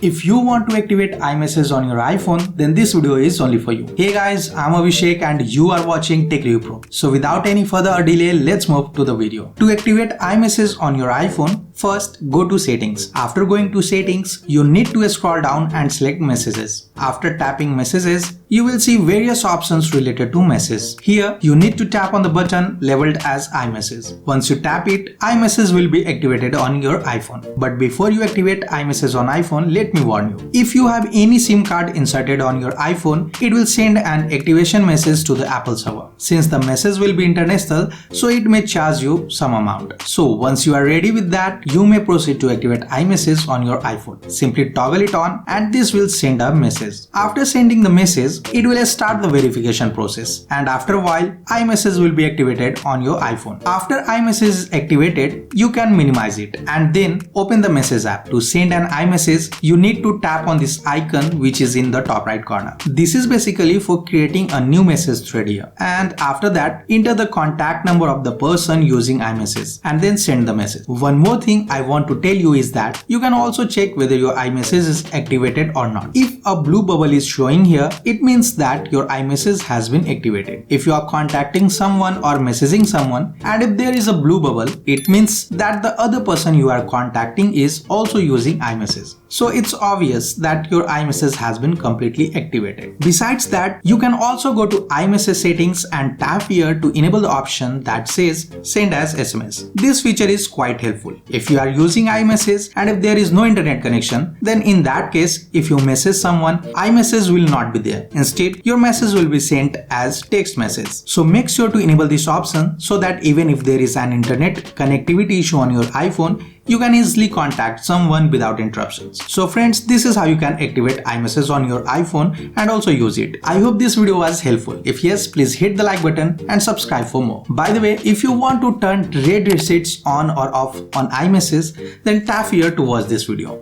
If you want to activate iMessage on your iPhone, then this video is only for you. Hey guys, I'm Abhishek and you are watching Tech Review Pro. So without any further delay, let's move to the video. To activate iMessage on your iPhone, first go to Settings. After going to Settings, you need to scroll down and select Messages. After tapping Messages, you will see various options related to messages. Here, you need to tap on the button labeled as iMessage. Once you tap it, iMessage will be activated on your iPhone. But before you activate iMessage on iPhone, let me warn you. If you have any SIM card inserted on your iPhone, it will send an activation message to the Apple server. Since the message will be international, so it may charge you some amount. So once you are ready with that, you may proceed to activate iMessage on your iPhone. Simply toggle it on and this will send a message. After sending the message, it will start the verification process, and after a while, iMessage will be activated on your iPhone. After iMessage is activated, you can minimize it and then open the Message app. To send an iMessage, you need to tap on this icon which is in the top right corner. This is basically for creating a new message thread here. And after that, enter the contact number of the person using iMessage and then send the message. One more thing I want to tell you is that you can also check whether your iMessage is activated or not. If a blue bubble is showing here, it means that your iMessage has been activated. If you are contacting someone or messaging someone and if there is a blue bubble, it means that the other person you are contacting is also using iMessage. So it's obvious that your iMessage has been completely activated. Besides that, you can also go to iMessage settings and tap here to enable the option that says send as SMS. This feature is quite helpful. If you are using iMessage and if there is no internet connection, then in that case, if you message someone, iMessage will not be there. Instead, your message will be sent as text message. So make sure to enable this option so that even if there is an internet connectivity issue on your iPhone, you can easily contact someone without interruptions. So friends, this is how you can activate iMessage on your iPhone and also use it. I hope this video was helpful. If yes, please hit the like button and subscribe for more. By the way, if you want to turn read receipts on or off on iMessage, then tap here to watch this video.